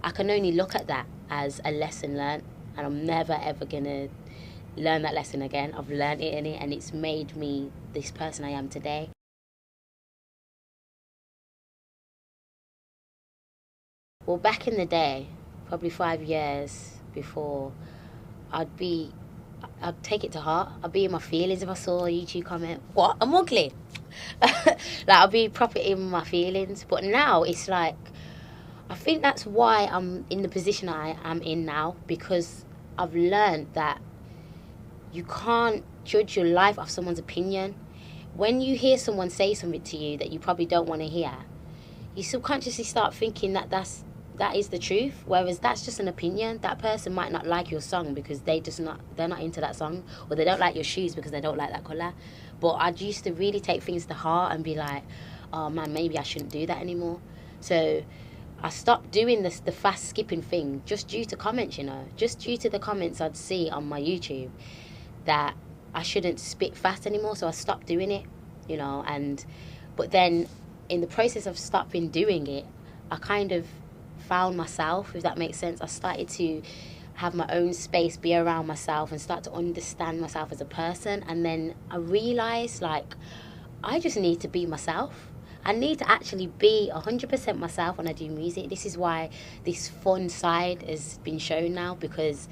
I can only look at that as a lesson learned, and I'm never ever gonna learn that lesson again. I've learned it in it, and it's made me this person I am today. Well, back in the day, probably 5 years before, I'd take it to heart. I'd be in my feelings if I saw a YouTube comment. What? I'm ugly. Like, I'd be proper in my feelings. But now it's like, I think that's why I'm in the position I am in now, because I've learned that you can't judge your life off someone's opinion. When you hear someone say something to you that you probably don't want to hear, you subconsciously start thinking that is the truth, whereas that's just an opinion. That person might not like your song because they're not into that song, or they don't like your shoes because they don't like that colour. But I used to really take things to heart and be like, oh man, maybe I shouldn't do that anymore. So I stopped doing the fast skipping thing just due to comments, just due to the comments I'd see on my YouTube that I shouldn't spit fast anymore. So I stopped doing it, but then in the process of stopping doing it, I kind of found myself, if that makes sense. I started to have my own space, be around myself, and start to understand myself as a person. And then I realised, like, I just need to be myself. I need to actually be 100% myself when I do music. This is why this fun side has been shown now, because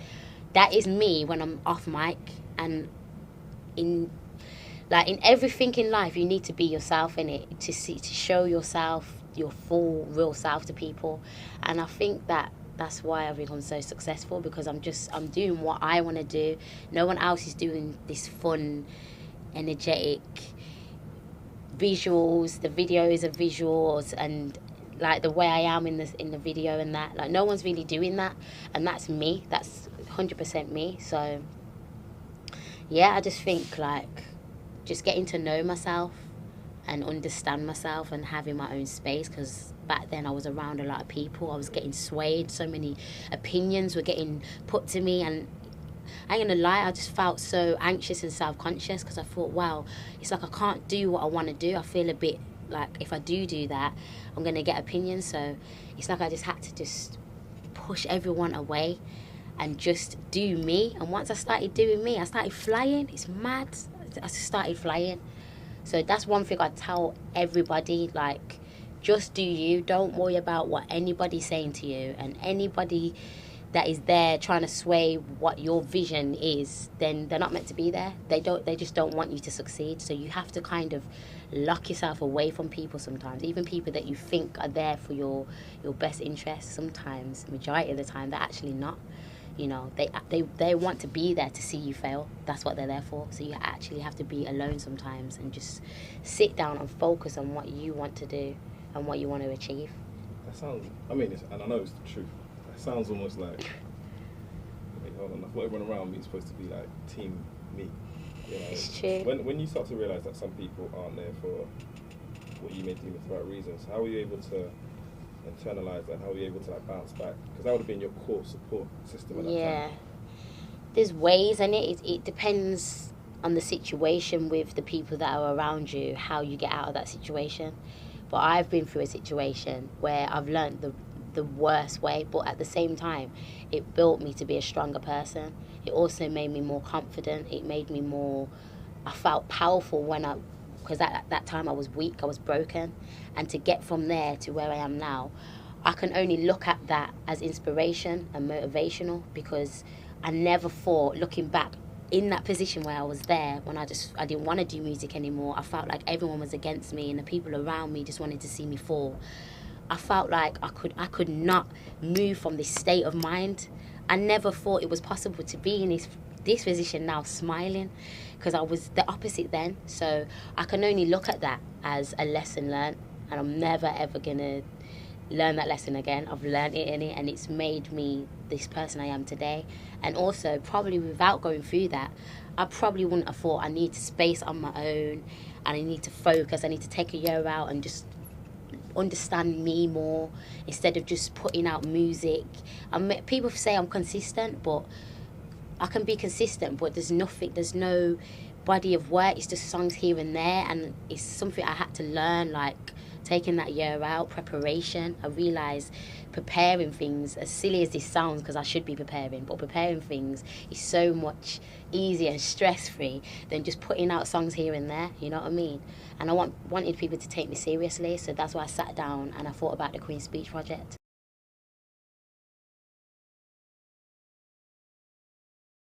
that is me when I'm off mic. And in everything in life, you need to be yourself in it, to show yourself, your full real self to people. And I think that's why I've become so successful, because I'm doing what I want to do. No one else is doing this fun, energetic visuals. The videos are visuals, and like the way I am in the video, and that, like, no one's really doing that, and that's me. That's 100% me. So yeah, I just think, like, just getting to know myself and understand myself and having my own space, because back then I was around a lot of people. I was getting swayed. So many opinions were getting put to me, and I ain't gonna lie, I just felt so anxious and self-conscious, because I thought, wow, it's like I can't do what I want to do. I feel a bit like if I do that, I'm gonna get opinions. So it's like I just had to just push everyone away and just do me. And once I started doing me, I started flying. It's mad. I just started flying. So that's one thing I tell everybody, like, just do you. Don't worry about what anybody's saying to you, and anybody that is there trying to sway what your vision is, then they're not meant to be there. They just don't want you to succeed. So you have to kind of lock yourself away from people sometimes, even people that you think are there for your best interest. Sometimes, majority of the time, they're actually not. They want to be there to see you fail. That's what they're there for. So you actually have to be alone sometimes and just sit down and focus on what you want to do and what you want to achieve. That sounds, and I know it's the truth. That sounds almost like, hold on, I thought everyone around me is supposed to be like team me. It's true. When you start to realise that some people aren't there for what you may deem as the right reasons, how are you able to internalize that? How are you able to bounce back? Because that would have been your core support system at that time. There's ways, and it depends on the situation with the people that are around you, how you get out of that situation. But I've been through a situation where I've learned the worst way, but at the same time, it built me to be a stronger person. It also made me more confident. It made me more, I felt powerful because at that time I was weak, I was broken. And to get from there to where I am now, I can only look at that as inspiration and motivational, because I never thought, looking back, in that position where I was there, when I didn't want to do music anymore, I felt like everyone was against me and the people around me just wanted to see me fall. I felt like I could not move from this state of mind. I never thought it was possible to be in this position now, smiling, because I was the opposite then. So I can only look at that as a lesson learned, and I'm never ever gonna learn that lesson again. I've learned it in it, and it's made me this person I am today. And also, probably without going through that, I probably wouldn't have thought I need to space on my own, and I need to focus, I need to take a year out and just understand me more, instead of just putting out music. People say I'm consistent, but I can be consistent, but there's no body of work. It's just songs here and there, and it's something I had to learn, like, taking that year out, preparation, I realised preparing things, as silly as this sounds, because I should be preparing, but preparing things is so much easier and stress-free than just putting out songs here and there, you know what I mean? And I wanted people to take me seriously, so that's why I sat down and I thought about the Queen's Speech Project.